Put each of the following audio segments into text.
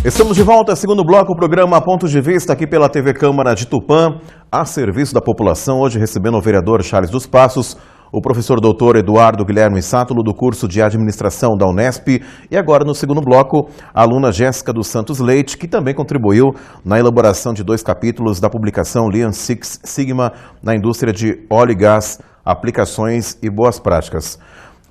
Estamos de volta, segundo bloco, o programa Ponto de Vista, aqui pela TV Câmara de Tupã, a serviço da população, hoje recebendo o vereador Charles dos Passos, o professor doutor Eduardo Guilherme Sátulo, do curso de Administração da Unesp, e agora, no segundo bloco, a aluna Jéssica dos Santos Leite, que também contribuiu na elaboração de 2 capítulos da publicação Lean Six Sigma na indústria de óleo e gás, aplicações e boas práticas.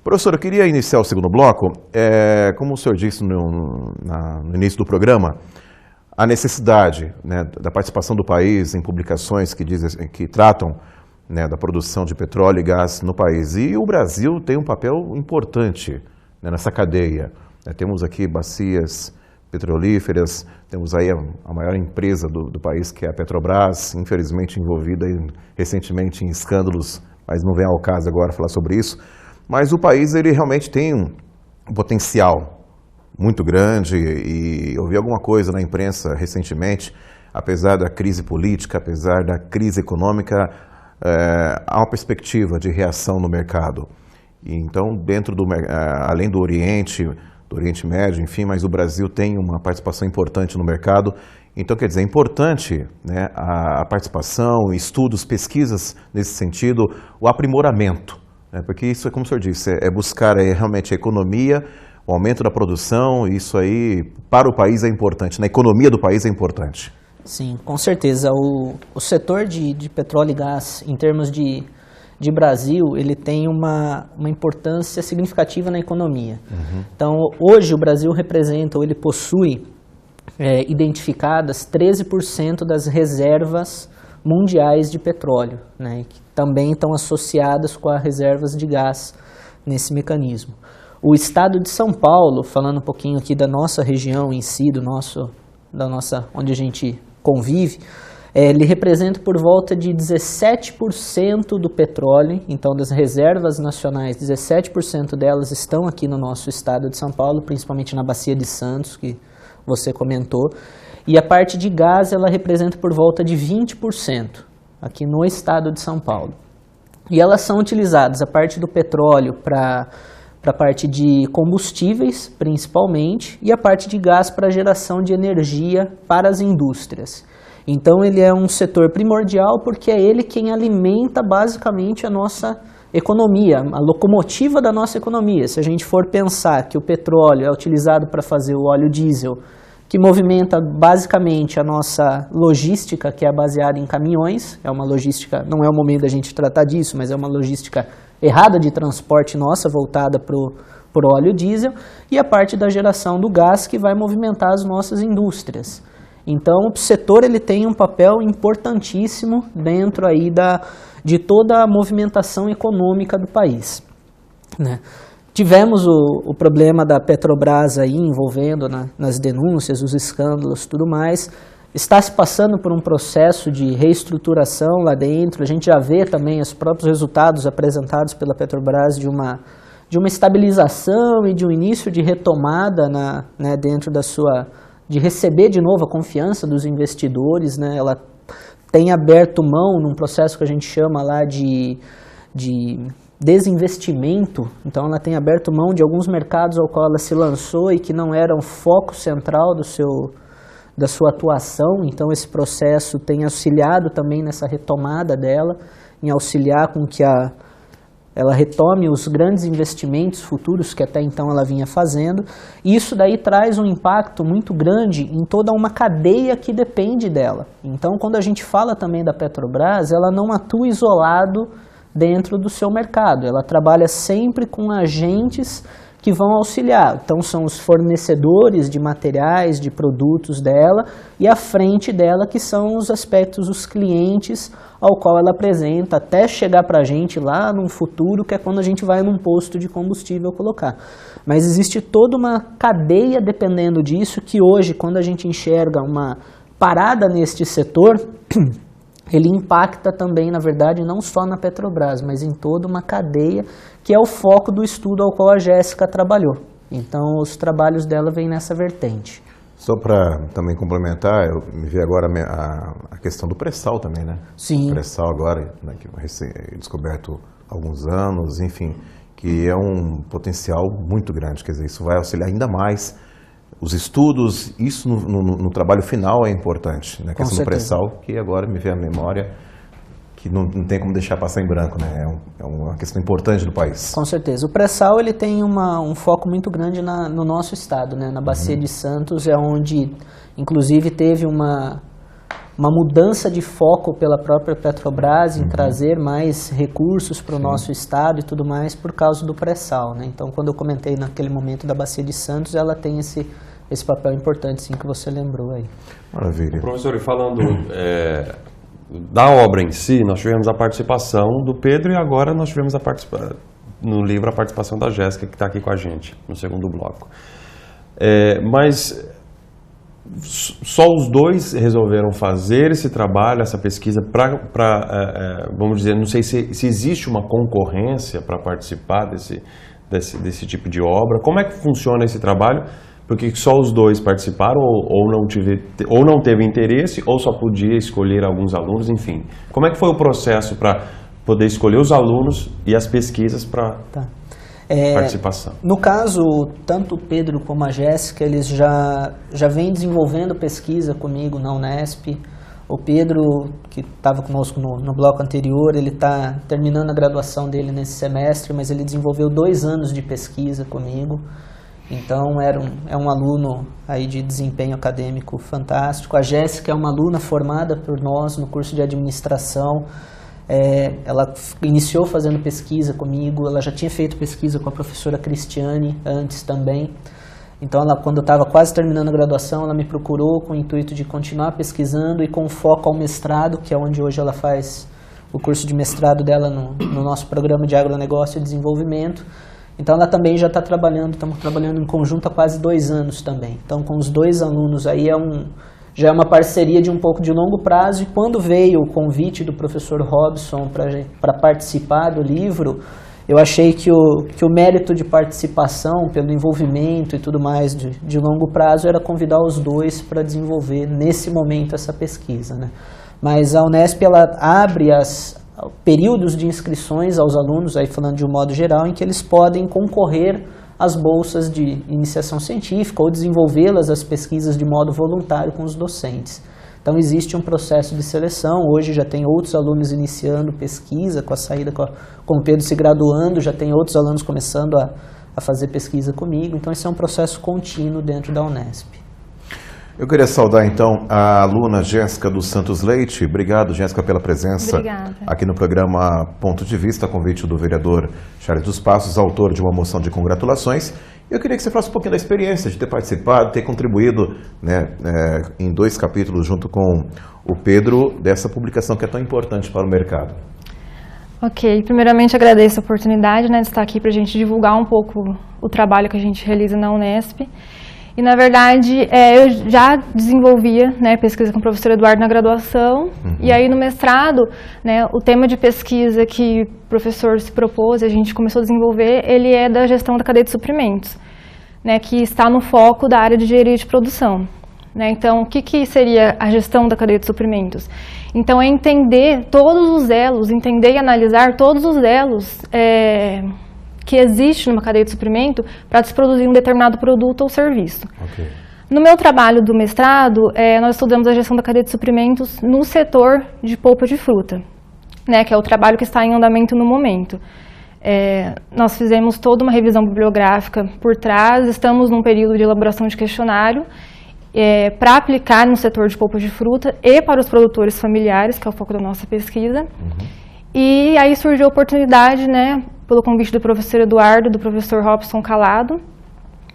Professor, eu queria iniciar o segundo bloco, como o senhor disse no início do programa, a necessidade, né, da participação do país em publicações que tratam, né, da produção de petróleo e gás no país. E o Brasil tem um papel importante, né, nessa cadeia. Temos aqui bacias petrolíferas, temos aí a maior empresa do país, que é a Petrobras, infelizmente envolvida recentemente em escândalos, mas não vem ao caso agora falar sobre isso. Mas o país, ele realmente tem um potencial muito grande, e eu vi alguma coisa na imprensa recentemente, apesar da crise política, apesar da crise econômica, há uma perspectiva de reação no mercado. E então, além do Oriente Médio, enfim, mas o Brasil tem uma participação importante no mercado. Então, quer dizer, é importante, né, a participação, estudos, pesquisas nesse sentido, o aprimoramento. Porque isso, como o senhor disse, é buscar realmente a economia, o aumento da produção, isso aí para o país é importante, na economia do país é importante. Sim, com certeza. O setor de petróleo e gás, em termos de Brasil, ele tem uma importância significativa na economia. Uhum. Então, hoje o Brasil representa, ou ele possui identificadas 13% das reservas mundiais de petróleo, né, que também estão associadas com as reservas de gás nesse mecanismo. O estado de São Paulo, falando um pouquinho aqui da nossa região em si, onde a gente convive, ele representa por volta de 17% do petróleo, então das reservas nacionais, 17% delas estão aqui no nosso estado de São Paulo, principalmente na Bacia de Santos, que você comentou. E a parte de gás, ela representa por volta de 20% aqui no estado de São Paulo. E elas são utilizadas, a parte do petróleo, para a parte de combustíveis, principalmente, e a parte de gás para geração de energia para as indústrias. Então, ele é um setor primordial porque é ele quem alimenta basicamente a nossa economia, a locomotiva da nossa economia. Se a gente for pensar que o petróleo é utilizado para fazer o óleo diesel, que movimenta basicamente a nossa logística, que é baseada em caminhões. É uma logística, não é o momento da gente tratar disso, mas é uma logística errada de transporte nossa, voltada para o óleo diesel, e a parte da geração do gás, que vai movimentar as nossas indústrias. Então, o setor ele tem um papel importantíssimo dentro aí de toda a movimentação econômica do país, né? Tivemos o problema da Petrobras aí envolvendo nas denúncias, os escândalos e tudo mais. Está se passando por um processo de reestruturação lá dentro. A gente já vê também os próprios resultados apresentados pela Petrobras de uma estabilização e de um início de retomada né, dentro de receber de novo a confiança dos investidores, né? Ela tem aberto mão num processo que a gente chama lá de desinvestimento. Então ela tem aberto mão de alguns mercados ao qual ela se lançou e que não eram foco central da sua atuação. Então esse processo tem auxiliado também nessa retomada dela, em auxiliar com que ela retome os grandes investimentos futuros que até então ela vinha fazendo. E isso daí traz um impacto muito grande em toda uma cadeia que depende dela. Então quando a gente fala também da Petrobras, ela não atua isolado dentro do seu mercado. Ela trabalha sempre com agentes que vão auxiliar. Então são os fornecedores de materiais, de produtos dela, e à frente dela que são os aspectos, os clientes ao qual ela apresenta, até chegar para a gente lá num futuro, que é quando a gente vai num posto de combustível colocar. Mas existe toda uma cadeia dependendo disso, que hoje, quando a gente enxerga uma parada neste setor, ele impacta também, na verdade, não só na Petrobras, mas em toda uma cadeia, que é o foco do estudo ao qual a Jéssica trabalhou. Então, os trabalhos dela vêm nessa vertente. Só para também complementar, eu me vi agora a questão do pré-sal também, né? Sim. O pré-sal agora, né, que foi descoberto há alguns anos, enfim, que é um potencial muito grande. Quer dizer, isso vai auxiliar ainda mais os estudos, isso no trabalho final é importante, né? A questão do pré-sal, que agora me veio à memória, que não tem como deixar passar em branco, né? É uma questão importante do país. Com certeza. O pré-sal ele tem um foco muito grande no nosso estado, né? Na Bacia de Santos é onde, inclusive, teve uma mudança de foco pela própria Petrobras em trazer mais recursos para o nosso estado e tudo mais por causa do pré-sal, né? Então, quando eu comentei naquele momento da Bacia de Santos, ela tem esse papel importante, sim, que você lembrou aí. Maravilha. Professor, e falando da obra em si, nós tivemos a participação do Pedro e agora nós tivemos no livro a participação da Jéssica, que está aqui com a gente, no segundo bloco. Mas só os dois resolveram fazer esse trabalho, essa pesquisa, vamos dizer, não sei se existe uma concorrência para participar desse tipo de obra. Como é que funciona esse trabalho? Porque só os dois participaram ou não teve interesse, ou só podia escolher alguns alunos, enfim. Como é que foi o processo para poder escolher os alunos e as pesquisas para participação? No caso, tanto o Pedro como a Jéssica, eles já vêm desenvolvendo pesquisa comigo na Unesp. O Pedro, que estava conosco no bloco anterior, ele está terminando a graduação dele nesse semestre, mas ele desenvolveu 2 anos de pesquisa comigo. Então, é um aluno aí de desempenho acadêmico fantástico. A Jéssica é uma aluna formada por nós no curso de administração. Ela iniciou fazendo pesquisa comigo, ela já tinha feito pesquisa com a professora Cristiane antes também. Então, quando eu estava quase terminando a graduação, ela me procurou com o intuito de continuar pesquisando e com foco ao mestrado, que é onde hoje ela faz o curso de mestrado dela no nosso programa de agronegócio e desenvolvimento. Então, ela também já está trabalhando, estamos trabalhando em conjunto há quase 2 anos também. Então, com os 2 alunos aí já é uma parceria de um pouco de longo prazo, e quando veio o convite do professor Robson para participar do livro, eu achei que o mérito de participação, pelo envolvimento e tudo mais de longo prazo, era convidar os dois para desenvolver nesse momento essa pesquisa, né? Mas a Unesp ela abre períodos de inscrições aos alunos, aí falando de um modo geral, em que eles podem concorrer às bolsas de iniciação científica ou desenvolvê-las, as pesquisas, de modo voluntário com os docentes. Então, existe um processo de seleção. Hoje já tem outros alunos iniciando pesquisa, com a saída, com o Pedro se graduando, já tem outros alunos começando a fazer pesquisa comigo. Então, esse é um processo contínuo dentro da Unesp. Eu queria saudar, então, a aluna Jéssica dos Santos Leite. Obrigado, Jéssica, pela presença aqui no programa Ponto de Vista, a convite do vereador Charles dos Passos, autor de uma moção de congratulações. Eu queria que você falasse um pouquinho da experiência de ter participado, ter contribuído, né, em 2 capítulos junto com o Pedro, dessa publicação que é tão importante para o mercado. Ok, primeiramente agradeço a oportunidade, né, de estar aqui para a gente divulgar um pouco o trabalho que a gente realiza na Unesp. E, na verdade, eu já desenvolvia, né, pesquisa com o professor Eduardo na graduação. E aí, no mestrado, né, o tema de pesquisa que o professor se propôs e a gente começou a desenvolver, ele é da gestão da cadeia de suprimentos, né, que está no foco da área de engenharia de produção. Né? Então, o que seria a gestão da cadeia de suprimentos? Então, é entender todos os elos, entender e analisar todos os elos que existe numa cadeia de suprimento para se produzir um determinado produto ou serviço. Okay. No meu trabalho do mestrado, nós estudamos a gestão da cadeia de suprimentos no setor de polpa de fruta, né, que é o trabalho que está em andamento no momento. Nós fizemos toda uma revisão bibliográfica por trás, estamos num período de elaboração de questionário para aplicar no setor de polpa de fruta e para os produtores familiares, que é o foco da nossa pesquisa. E aí surgiu a oportunidade, né, pelo convite do professor Eduardo, do professor Robson Calado,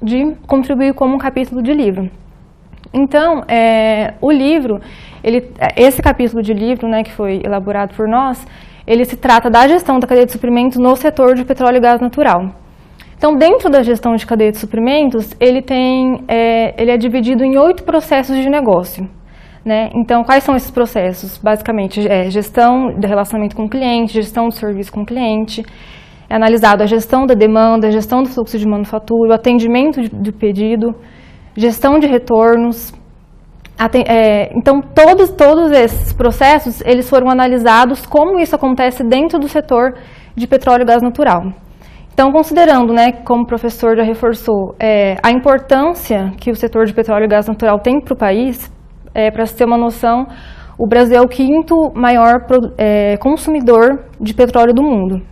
de contribuir como um capítulo de livro. Então, o livro, esse capítulo de livro, né, que foi elaborado por nós, ele se trata da gestão da cadeia de suprimentos no setor de petróleo e gás natural. Então, dentro da gestão de cadeia de suprimentos, ele é dividido em 8 processos de negócio. Né? Então, quais são esses processos? Basicamente, gestão do relacionamento com o cliente, gestão do serviço com o cliente, é analisado a gestão da demanda, a gestão do fluxo de manufatura, o atendimento do pedido, gestão de retornos. Então, todos esses processos, eles foram analisados como isso acontece dentro do setor de petróleo e gás natural. Então, considerando, né, como o professor já reforçou, a importância que o setor de petróleo e gás natural tem para o país, para se ter uma noção, o Brasil é o 5º maior consumidor de petróleo do mundo.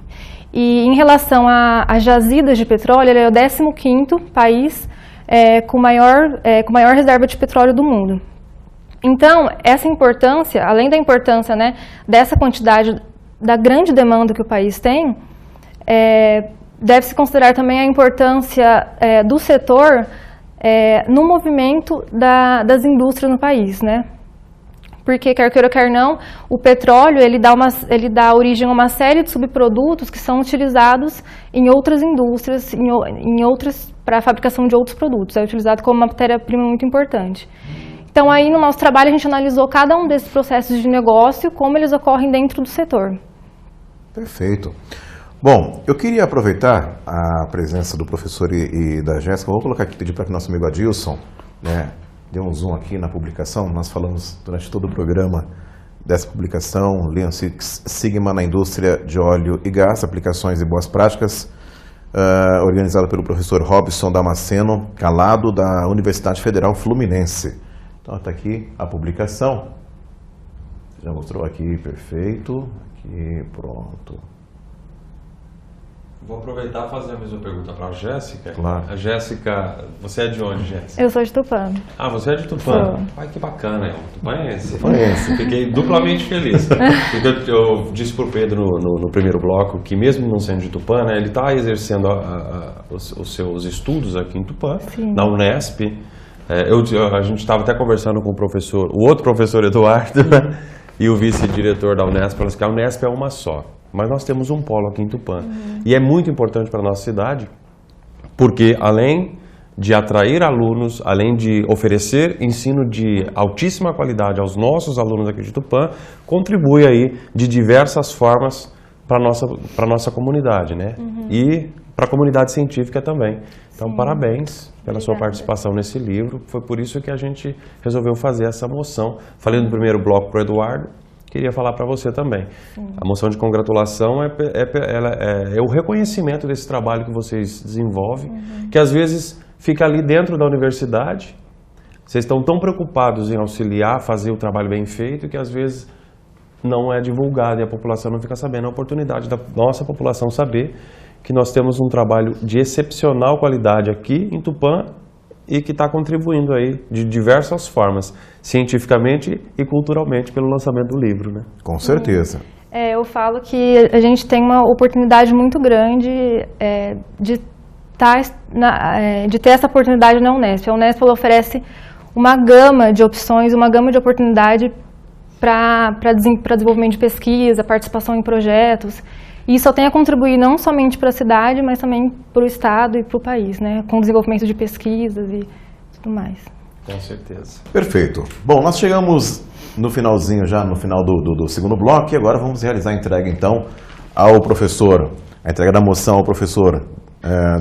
E em relação a jazidas de petróleo, ele é o 15º país com maior reserva de petróleo do mundo. Então, essa importância, além da importância, né, dessa quantidade, da grande demanda que o país tem, deve-se considerar também a importância do setor no movimento das indústrias no país, né? Porque, quer queira, quer não, o petróleo ele dá origem a uma série de subprodutos que são utilizados em outras indústrias, para a fabricação de outros produtos. É utilizado como uma matéria-prima muito importante. Então, aí no nosso trabalho, a gente analisou cada um desses processos de negócio, como eles ocorrem dentro do setor. Perfeito. Bom, eu queria aproveitar a presença do professor e da Jéssica. Vou colocar aqui, pedir para que nosso amigo Adilson, né, dê um zoom aqui na publicação. Nós falamos durante todo o programa dessa publicação, Lean Six Sigma na indústria de óleo e gás, aplicações e boas práticas, organizada pelo professor Robson Damasceno Calado, da Universidade Federal Fluminense. Então, está aqui a publicação. Já mostrou aqui, perfeito. Aqui, pronto. Vou aproveitar e fazer a mesma pergunta para a Jéssica. Claro. A Jéssica, você é de onde, Jéssica? Eu sou de Tupã. Ah, você é de Tupã? Sou. Ai, que bacana, tupanense. Tupanense. Fiquei duplamente feliz. Eu disse para o Pedro no primeiro bloco que mesmo não sendo de Tupã, né, ele está exercendo os seus estudos aqui em Tupã, Sim. na Unesp. A gente estava até conversando com o outro professor Eduardo e o vice-diretor da Unesp, falando que a Unesp é uma só. Mas nós temos um polo aqui em Tupã. E é muito importante para a nossa cidade, porque além de atrair alunos, além de oferecer ensino de altíssima qualidade aos nossos alunos aqui de Tupã, contribui aí de diversas formas para a nossa comunidade, né? E para a comunidade científica também. Então, parabéns pela sua participação nesse livro. Foi por isso que a gente resolveu fazer essa moção. Falei no primeiro bloco para o Eduardo, queria falar para você também. Sim. A moção de congratulação é o reconhecimento desse trabalho que vocês desenvolvem, que às vezes fica ali dentro da universidade. Vocês estão tão preocupados em auxiliar, fazer o trabalho bem feito, que às vezes não é divulgado e a população não fica sabendo. É a oportunidade da nossa população saber que nós temos um trabalho de excepcional qualidade aqui em Tupã e que está contribuindo aí de diversas formas, cientificamente e culturalmente, pelo lançamento do livro, né? Com certeza. Eu falo que a gente tem uma oportunidade muito grande de ter essa oportunidade na Unesp. A Unesp oferece uma gama de opções, uma gama de oportunidade para desenvolvimento de pesquisa, participação em projetos. E isso só tem a contribuir não somente para a cidade, mas também para o Estado e para o país, né? Com o desenvolvimento de pesquisas e tudo mais. Com certeza. Perfeito. Bom, nós chegamos no finalzinho, já no final do segundo bloco, e agora vamos realizar a entrega, então, ao professor, a entrega da moção ao professor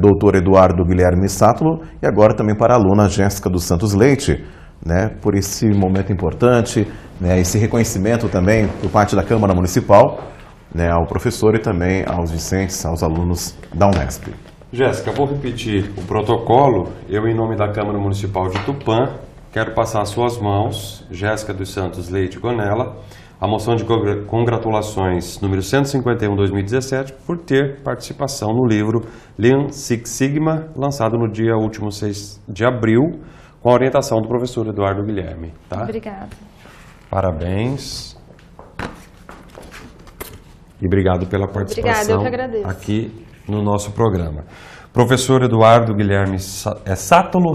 doutor Eduardo Guilherme Sátulo, e agora também para a aluna Jéssica dos Santos Leite, né, por esse momento importante, né, esse reconhecimento também por parte da Câmara Municipal, né, ao professor e também aos discentes, aos alunos da Unesp. Jéssica, vou repetir o protocolo. Eu, em nome da Câmara Municipal de Tupã, quero passar às suas mãos, Jéssica dos Santos Leite Gonella, a moção de congratulações número 151/2017 por ter participação no livro Lean Six Sigma, lançado no dia último 6 de abril, com a orientação do professor Eduardo Guilherme. Tá? Obrigada. Parabéns. E obrigado pela participação. Obrigada, eu que agradeço. Aqui no nosso programa. Professor Eduardo Guilherme Sátulo.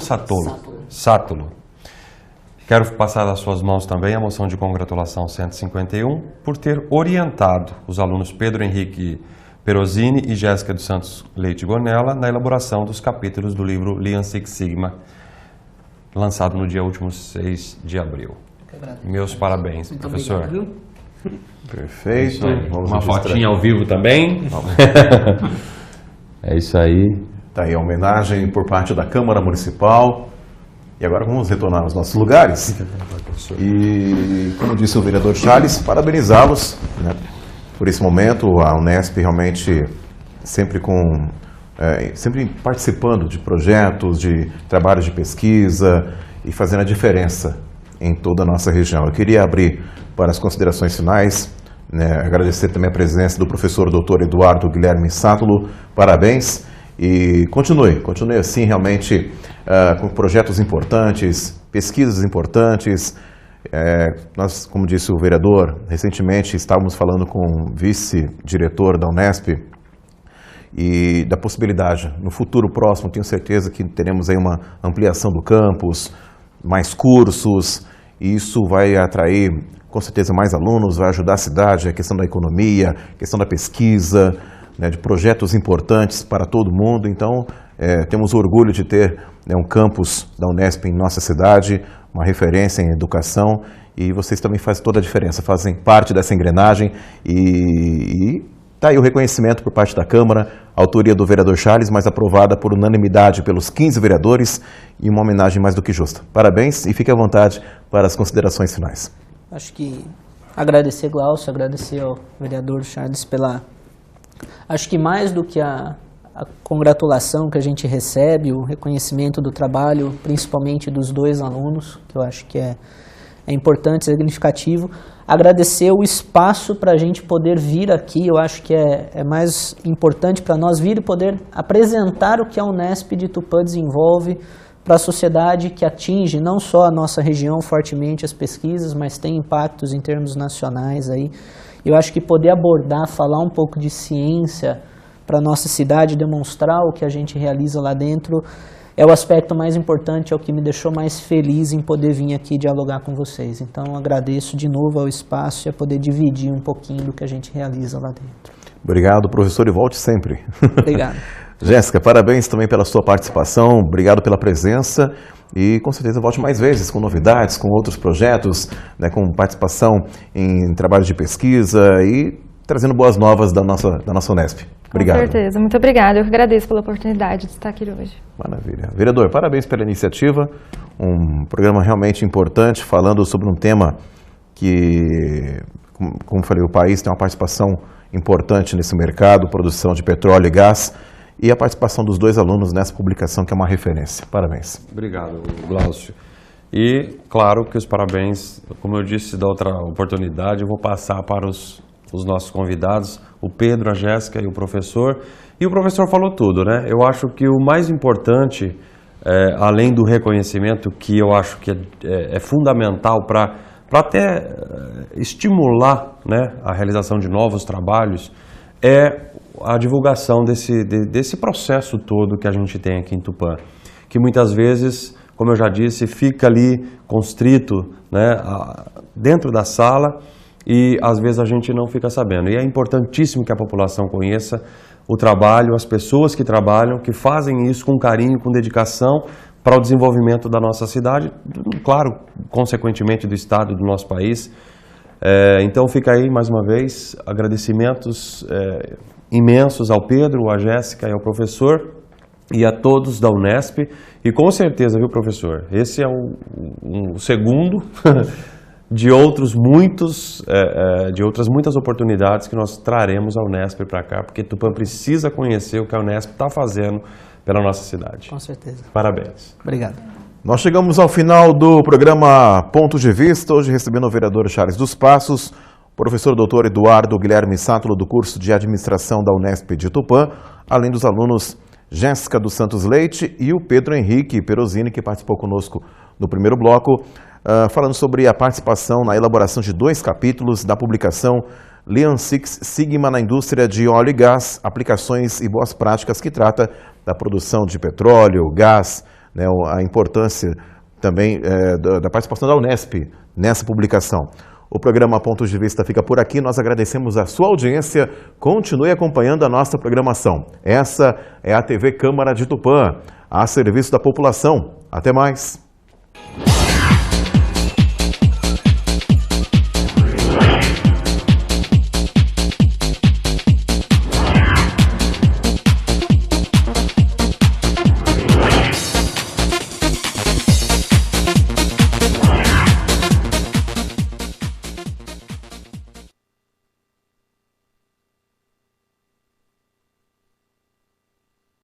Quero passar às suas mãos também a moção de congratulação 151 por ter orientado os alunos Pedro Henrique Perosini e Jéssica dos Santos Leite Gonella na elaboração dos capítulos do livro Lean Six Sigma, lançado no dia último 6 de abril. Meus parabéns, muito professor. Obrigado, Perfeito. Vamos uma registrar. fotinha ao vivo também. É isso aí. Está aí a homenagem por parte da Câmara Municipal. E agora vamos retornar aos nossos lugares. E, como disse o vereador Charles, parabenizá-los, né, por esse momento. A Unesp realmente sempre com sempre participando de projetos, de trabalhos de pesquisa e fazendo a diferença em toda a nossa região. Eu queria abrir para as considerações finais, né, agradecer também a presença do professor Dr. Eduardo Guilherme Sátulo, parabéns, e continue assim realmente com projetos importantes, pesquisas importantes. Nós, como disse o vereador, recentemente estávamos falando com o vice-diretor da Unesp e da possibilidade, no futuro próximo, tenho certeza que teremos aí uma ampliação do campus, mais cursos, e isso vai atrair com certeza mais alunos, vai ajudar a cidade, a questão da economia, a questão da pesquisa, né, de projetos importantes para todo mundo. Então, temos orgulho de ter, né, um campus da Unesp em nossa cidade, uma referência em educação, e vocês também fazem toda a diferença, fazem parte dessa engrenagem, e está aí o reconhecimento por parte da Câmara, a autoria do vereador Charles, mas aprovada por unanimidade pelos 15 vereadores, e uma homenagem mais do que justa. Parabéns e fique à vontade para as considerações finais. Acho que agradecer, Glaucio, agradecer ao vereador Charles pela... Acho que mais do que a congratulação que a gente recebe, o reconhecimento do trabalho, principalmente dos 2 alunos, que eu acho que é importante, significativo, agradecer o espaço para a gente poder vir aqui. Eu acho que é mais importante para nós vir e poder apresentar o que a Unesp de Tupã desenvolve para a sociedade, que atinge não só a nossa região fortemente as pesquisas, mas tem impactos em termos nacionais aí. Eu acho que poder abordar, falar um pouco de ciência para a nossa cidade, demonstrar o que a gente realiza lá dentro, é o aspecto mais importante, é o que me deixou mais feliz em poder vir aqui dialogar com vocês. Então, agradeço de novo ao espaço e a poder dividir um pouquinho do que a gente realiza lá dentro. Obrigado, professor, e volte sempre. Obrigado. Jéssica, parabéns também pela sua participação, obrigado pela presença e com certeza volte mais vezes com novidades, com outros projetos, né, com participação em trabalhos de pesquisa e trazendo boas novas da nossa Unesp. Obrigado. Com certeza, muito obrigada. Eu que agradeço pela oportunidade de estar aqui hoje. Maravilha. Vereador, parabéns pela iniciativa, um programa realmente importante, falando sobre um tema que, como falei, o país tem uma participação importante nesse mercado, produção de petróleo e gás, e a participação dos 2 alunos nessa publicação, que é uma referência. Parabéns. Obrigado, Glaucio. E, claro, que os parabéns, como eu disse da outra oportunidade, eu vou passar para os nossos convidados, o Pedro, a Jéssica e o professor. E o professor falou tudo, né? Eu acho que o mais importante, além do reconhecimento, que eu acho que é fundamental para até estimular, né, a realização de novos trabalhos, é a divulgação desse processo todo que a gente tem aqui em Tupã, que muitas vezes, como eu já disse, fica ali constrito, né, dentro da sala, e às vezes a gente não fica sabendo. E é importantíssimo que a população conheça o trabalho, as pessoas que trabalham, que fazem isso com carinho, com dedicação para o desenvolvimento da nossa cidade, claro, consequentemente do estado, do nosso país. Então fica aí mais uma vez agradecimentos imensos ao Pedro, à Jéssica e ao professor e a todos da Unesp. E com certeza, viu, professor, esse é o segundo de outras muitas oportunidades que nós traremos a Unesp para cá, porque Tupã precisa conhecer o que a Unesp está fazendo pela nossa cidade. Com certeza. Parabéns. Obrigado. Nós chegamos ao final do programa Ponto de Vista, hoje recebendo o vereador Charles dos Passos, professor Dr. Eduardo Guilherme Sátulo, do curso de Administração da Unesp de Tupã, além dos alunos Jéssica dos Santos Leite e o Pedro Henrique Perosini, que participou conosco no primeiro bloco, falando sobre a participação na elaboração de 2 capítulos da publicação Lean Six Sigma na indústria de óleo e gás, aplicações e boas práticas, que trata da produção de petróleo, gás, né, a importância também da participação da Unesp nessa publicação. O programa Pontos de Vista fica por aqui, nós agradecemos a sua audiência, continue acompanhando a nossa programação. Essa é a TV Câmara de Tupã, a serviço da população. Até mais!